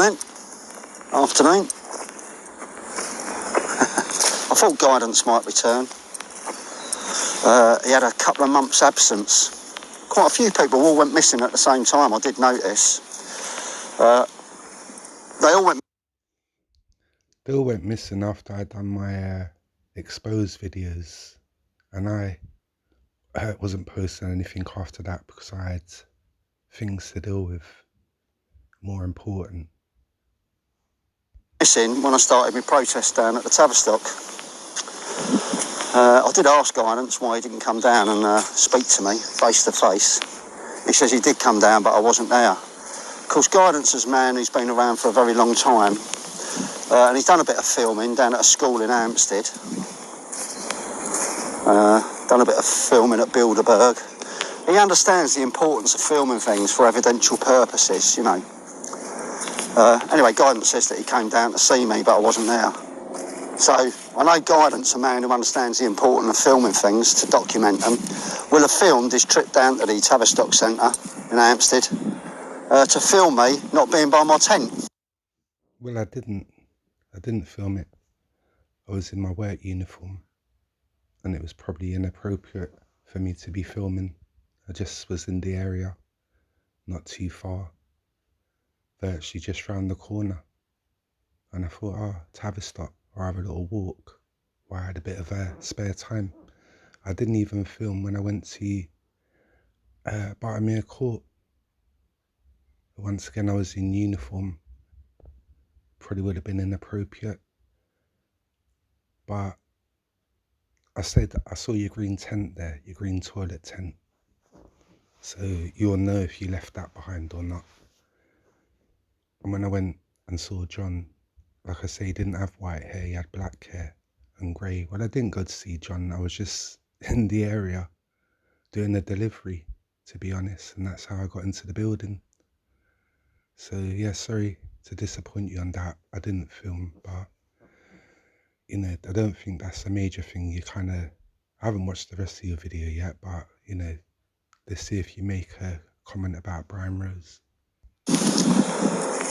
Morning. Afternoon. I thought guidance might return. He had a couple of months absence. Quite a few people all went missing at the same time, I did notice. They all went missing after I'd done my exposed videos, and I wasn't posting anything after that because I had things to deal with more important. Missing when I started my protest down at the Tavistock. I did ask guidance why he didn't come down and speak to me face to face. He says he did come down, but I wasn't there. Of course, guidance is a man who's been around for a very long time, and he's done a bit of filming down at a school in Hampstead. Done a bit of filming at Bilderberg. He understands the importance of filming things for evidential purposes, you know. Anyway, guidance says that he came down to see me, but I wasn't there. So I know guidance, a man who understands the importance of filming things to document them, will have filmed his trip down to the Tavistock Centre in Hampstead to film me not being by my tent. Well, I didn't film it. I was in my work uniform, and it was probably inappropriate for me to be filming. I just was in the area, not too far, virtually just round the corner. And I thought, oh, Tavistock, or have a little walk, where I had a bit of spare time. I didn't even film when I went to Buttermere Court. Once again, I was in uniform. Probably would have been inappropriate. But I said, I saw your green tent there, your green toilet tent. So you'll know if you left that behind or not. And when I went and saw John, like I say, he didn't have white hair, he had black hair and grey. Well, I didn't go to see John, I was just in the area doing a delivery, to be honest, and that's how I got into the building. So yeah, sorry to disappoint you on that. I didn't film, but you know, I don't think that's a major thing. I haven't watched the rest of your video yet, but you know, let's see if you make a comment about Brian Rose.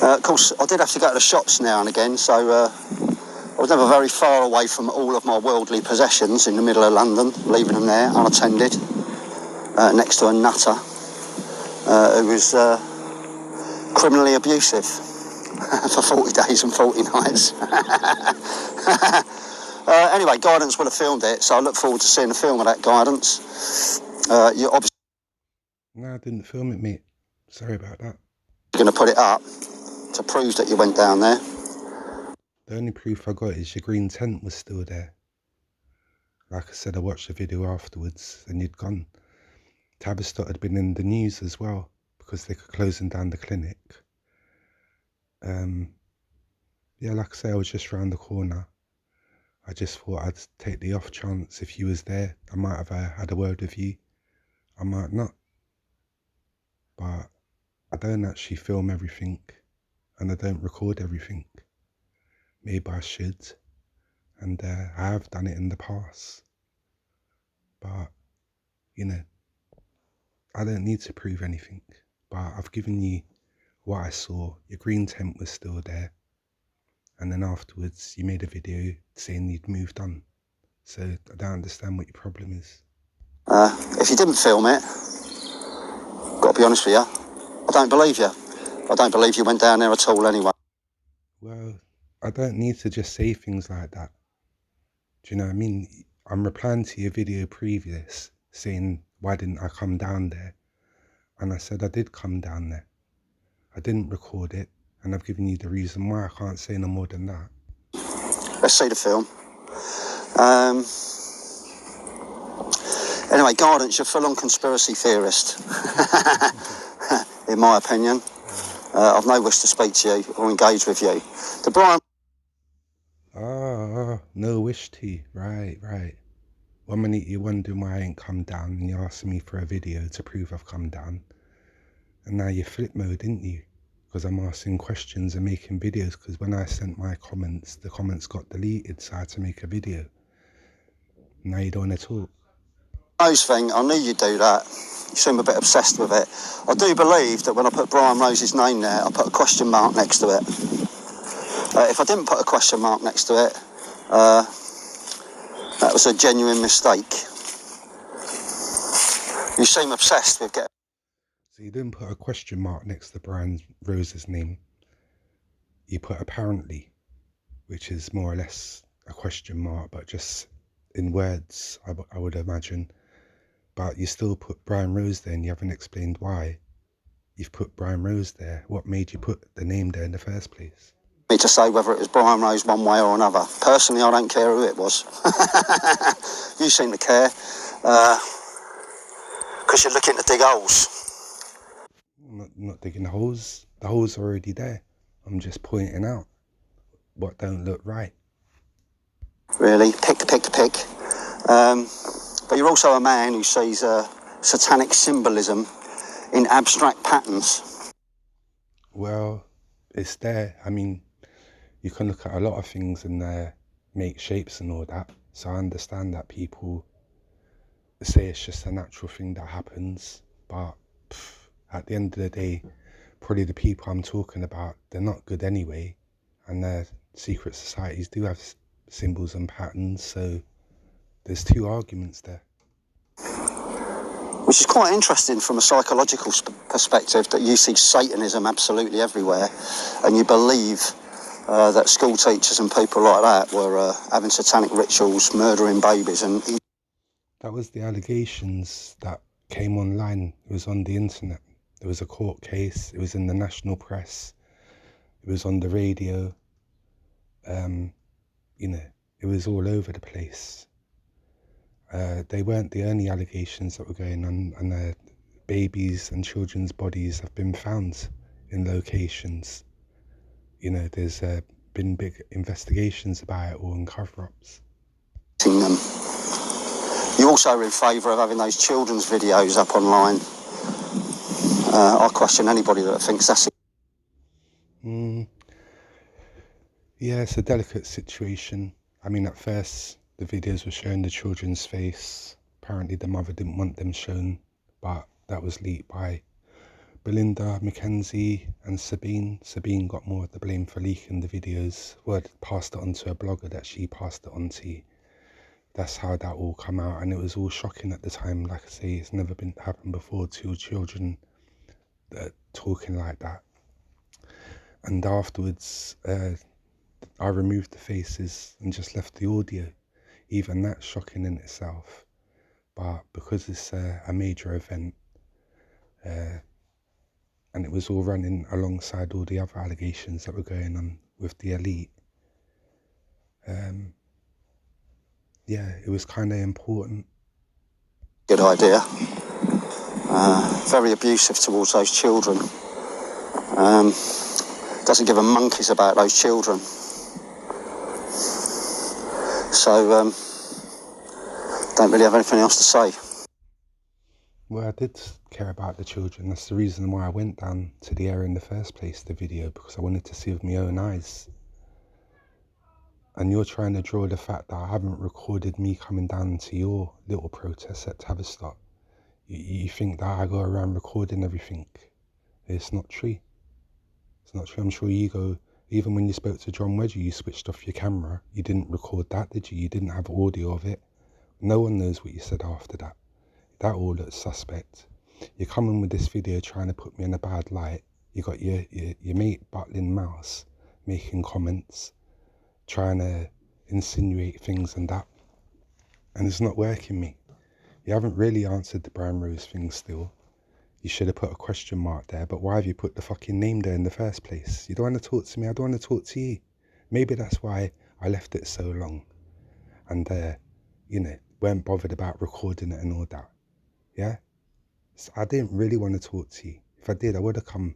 Of course, I did have to go to the shops now and again, so I was never very far away from all of my worldly possessions in the middle of London, leaving them there unattended, next to a nutter who was criminally abusive for 40 days and 40 nights. Anyway, guidance would have filmed it, so I look forward to seeing the film of that, guidance. You're obviously... No, I didn't film it, mate. Sorry about that. You're going to put it up to prove that you went down there. The only proof I got is your green tent was still there. Like I said, I watched the video afterwards and you'd gone. Tavistock had been in the news as well because they were closing down the clinic. Yeah, like I say, I was just round the corner. I just thought I'd take the off chance if you was there. I might have had a word with you. I might not. But I don't actually film everything and I don't record everything. Maybe I should. And I have done it in the past. But, you know, I don't need to prove anything. But I've given you what I saw. Your green tent was still there. And then afterwards, you made a video saying you'd moved on. So I don't understand what your problem is. If you didn't film it, got to be honest with you, I don't believe you. I don't believe you went down there at all anyway. Well, I don't need to just say things like that. Do you know what I mean? I'm replying to your video previous saying, why didn't I come down there? And I said I did come down there. I didn't record it. And I've given you the reason why. I can't say no more than that. Let's see the film. Anyway, guidance, you're full-on conspiracy theorist, in my opinion. I've no wish to speak to you or engage with you. The Brian... No wish to. Right. 1 minute you're wondering why I ain't come down and you're asking me for a video to prove I've come down. And now you're flip mode, didn't you? Because I'm asking questions and making videos, because when I sent my comments, the comments got deleted, so I had to make a video. Now you don't want to talk. Rose thing, I knew you'd do that. You seem a bit obsessed with it. I do believe that when I put Brian Rose's name there, I put a question mark next to it. If I didn't put a question mark next to it, that was a genuine mistake. You seem obsessed with getting... So you didn't put a question mark next to Brian Rose's name. You put apparently, which is more or less a question mark, but just in words, I would imagine. But you still put Brian Rose there and you haven't explained why you've put Brian Rose there. What made you put the name there in the first place? Me to say whether it was Brian Rose one way or another. Personally, I don't care who it was. You seem to care. Because you're looking to dig holes. Not digging holes. The holes are already there. I'm just pointing out what don't look right. Really? Pick. But you're also a man who sees satanic symbolism in abstract patterns. Well, it's there. I mean, you can look at a lot of things and make shapes and all that. So I understand that people say it's just a natural thing that happens. But at the end of the day, probably the people I'm talking about, they're not good anyway. And their secret societies do have symbols and patterns. So there's two arguments there. Which is quite interesting from a psychological perspective, that you see Satanism absolutely everywhere, and you believe that school teachers and people like that were having satanic rituals, murdering babies. And that was the allegations that came online. It was on the internet. There was a court case. It was in the national press. It was on the radio. It was all over the place. They weren't the only allegations that were going on, and babies and children's bodies have been found in locations. There's been big investigations about it all and cover-ups. You also are in favour of having those children's videos up online. I question anybody that thinks that's it. Yeah, it's a delicate situation. I mean, at first, the videos were showing the children's face. Apparently, the mother didn't want them shown, but that was leaked by Belinda, Mackenzie, and Sabine. Sabine got more of the blame for leaking the videos. Word passed it on to a blogger that she passed it on to. That's how that all come out, and it was all shocking at the time. Like I say, it's never happened before. Two children talking like that. And afterwards, I removed the faces and just left the audio. Even that's shocking in itself. But because it's a major event, and it was all running alongside all the other allegations that were going on with the elite, it was kind of important. Good idea. Very abusive towards those children. Doesn't give a monkeys about those children. So, don't really have anything else to say. Well, I did care about the children. That's the reason why I went down to the area in the first place, the video, because I wanted to see with my own eyes. And you're trying to draw the fact that I haven't recorded me coming down to your little protest at Tavistock. You think that I go around recording everything. It's not true. It's not true. I'm sure you go, even when you spoke to John Wedger, you switched off your camera. You didn't record that, did you? You didn't have audio of it. No one knows what you said after that. That all looks suspect. You're coming with this video trying to put me in a bad light. You got your mate Butlin Mouse making comments, trying to insinuate things and that. And it's not working, mate. You haven't really answered the Brian Rose thing still. You should have put a question mark there, but why have you put the fucking name there in the first place? You don't want to talk to me, I don't want to talk to you. Maybe that's why I left it so long. And, weren't bothered about recording it and all that. Yeah? So I didn't really want to talk to you. If I did, I would have come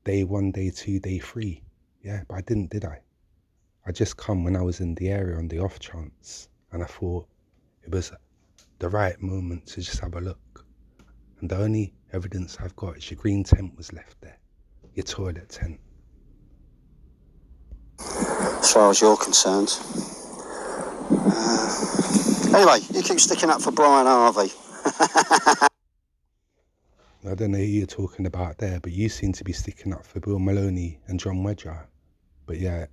day 1, day 2, day 3. Yeah, but I didn't, did I? I just come when I was in the area on the off chance. And I thought it was the right moment to just have a look. And the only evidence I've got is your green tent was left there. Your toilet tent. As far as you're concerned. Anyway, you keep sticking up for Brian Harvey. I don't know who you're talking about there, but you seem to be sticking up for Bill Maloney and John Wedger. But yeah,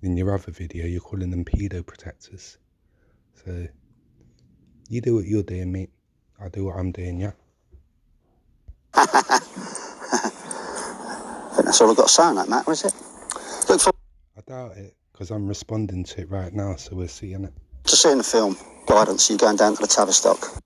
in your other video, you're calling them pedo protectors. So you do what you're doing, mate. I'll do what I'm doing, yeah? I think that's all I've got to say on that matter, is it? Look forward I doubt it, because I'm responding to it right now, so we're seeing it. to seeing the film, Guidance. You going down to the Tavistock.